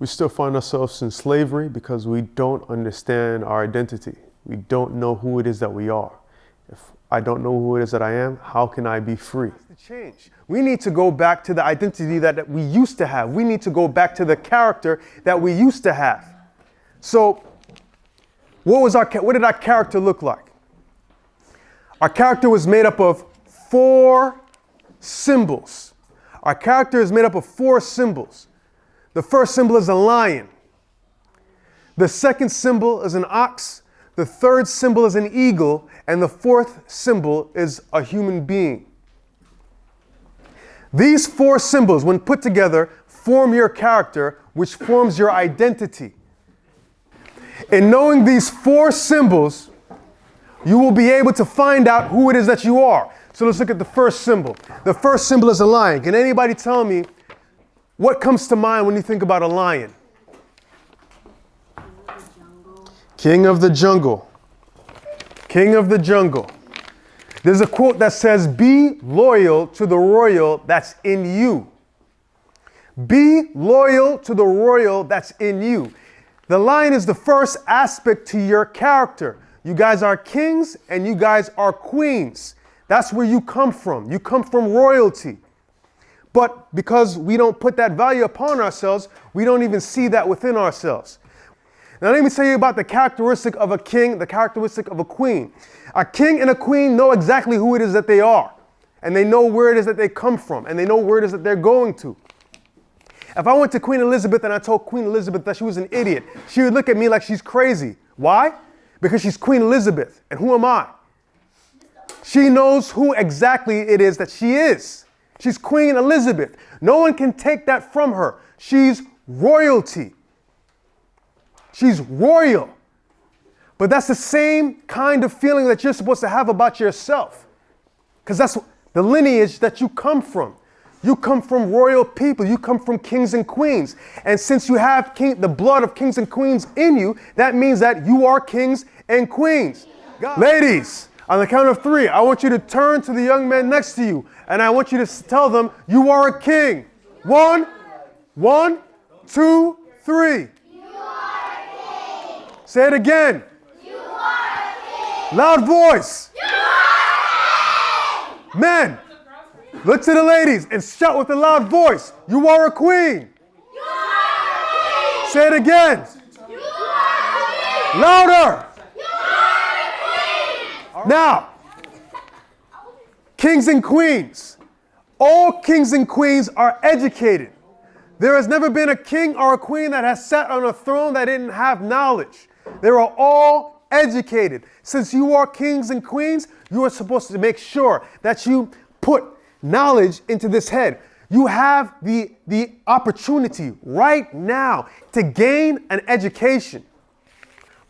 We still find ourselves in slavery because we don't understand our identity. We don't know who it is that we are. If I don't know who it is that I am, how can I be free? Change. We need to go back to the identity that we used to have. We need to go back to the character that we used to have. So, what did our character look like? Our character was made up of 4 symbols. Our character is made up of 4 symbols. The first symbol is a lion. The second symbol is an ox. The third symbol is an eagle. And the fourth symbol is a human being. These 4 symbols, when put together, form your character, which forms your identity. In knowing these 4 symbols, you will be able to find out who it is that you are. So let's look at the first symbol. The first symbol is a lion. Can anybody tell me what comes to mind when you think about a lion? King of the jungle. King of the jungle. There's a quote that says, "Be loyal to the royal that's in you." Be loyal to the royal that's in you. The lion is the first aspect to your character. You guys are kings and you guys are queens. That's where you come from. You come from royalty. But because we don't put that value upon ourselves, we don't even see that within ourselves. Now let me tell you about the characteristic of a king, the characteristic of a queen. A king and a queen know exactly who it is that they are. And they know where it is that they come from. And they know where it is that they're going to. If I went to Queen Elizabeth and I told Queen Elizabeth that she was an idiot, she would look at me like she's crazy. Why? Because she's Queen Elizabeth. And who am I? She knows who exactly it is that she is. She's Queen Elizabeth. No one can take that from her. She's royalty. She's royal. But that's the same kind of feeling that you're supposed to have about yourself. Because that's the lineage that you come from. You come from royal people. You come from kings and queens. And since you have the blood of kings and queens in you, that means that you are kings and queens. Ladies, on the count of 3, I want you to turn to the young man next to you. And I want you to tell them, you are a king. 1, 2, 3. You are a king. Say it again. You are a king. Loud voice. You are a king. Men, look to the ladies and shout with a loud voice. You are a queen. You are a king. Say it again. You are a king. Louder. You are a queen. Now, kings and queens. All kings and queens are educated. There has never been a king or a queen that has sat on a throne that didn't have knowledge. They are all educated. Since you are kings and queens, you are supposed to make sure that you put knowledge into this head. You have the opportunity right now to gain an education.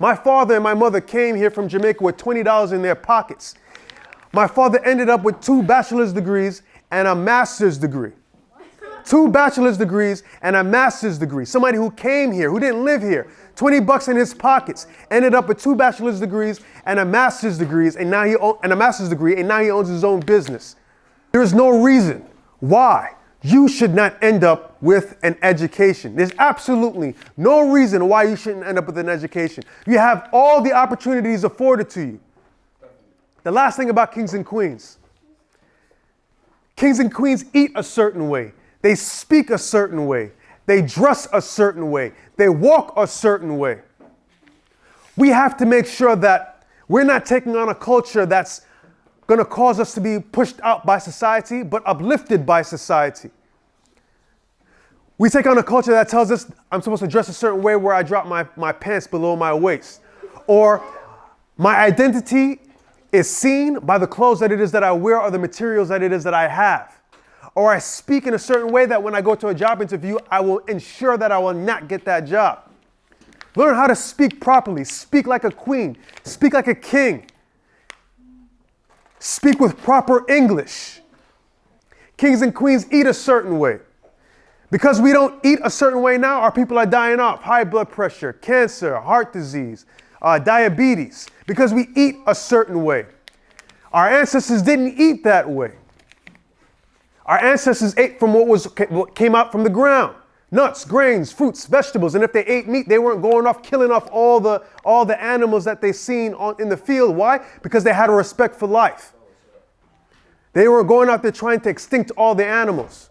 My father and my mother came here from Jamaica with $20 in their pockets. My father ended up with 2 bachelor's degrees and a master's degree. 2 bachelor's degrees and a master's degree. Somebody who came here, who didn't live here, $20 in his pockets, ended up with 2 bachelor's degrees and a master's degree, and now he owns his own business. There is no reason why you should not end up with an education. There's absolutely no reason why you shouldn't end up with an education. You have all the opportunities afforded to you. The last thing about kings and queens. Kings and queens eat a certain way. They speak a certain way. They dress a certain way. They walk a certain way. We have to make sure that we're not taking on a culture that's going to cause us to be pushed out by society, but uplifted by society. We take on a culture that tells us I'm supposed to dress a certain way where I drop my pants below my waist. Or my identity is seen by the clothes that it is that I wear or the materials that it is that I have. Or I speak in a certain way that when I go to a job interview, I will ensure that I will not get that job. Learn how to speak properly. Speak like a queen. Speak like a king. Speak with proper English. Kings and queens eat a certain way. Because we don't eat a certain way now, our people are dying off. High blood pressure, cancer, heart disease, diabetes. Because we eat a certain way. Our ancestors didn't eat that way. Our ancestors ate from what came out from the ground. nuts, grains, fruits, vegetables. And if they ate meat, they weren't going off killing off all the animals that they seen in the field. Why? Because they had a respect for life. They weren't going out there trying to extinct all the animals.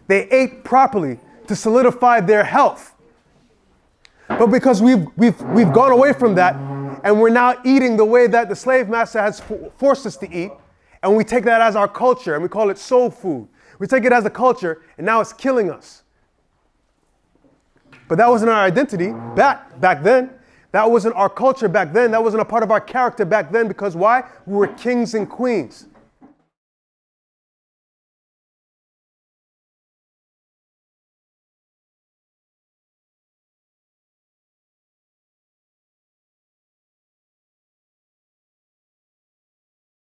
They ate properly to solidify their health. But because we've gone away from that, and we're now eating the way that the slave master has forced us to eat, and we take that as our culture, and we call it soul food. We take it as a culture, and now it's killing us. But that wasn't our identity back then. That wasn't our culture back then. That wasn't a part of our character back then, because why? We were kings and queens.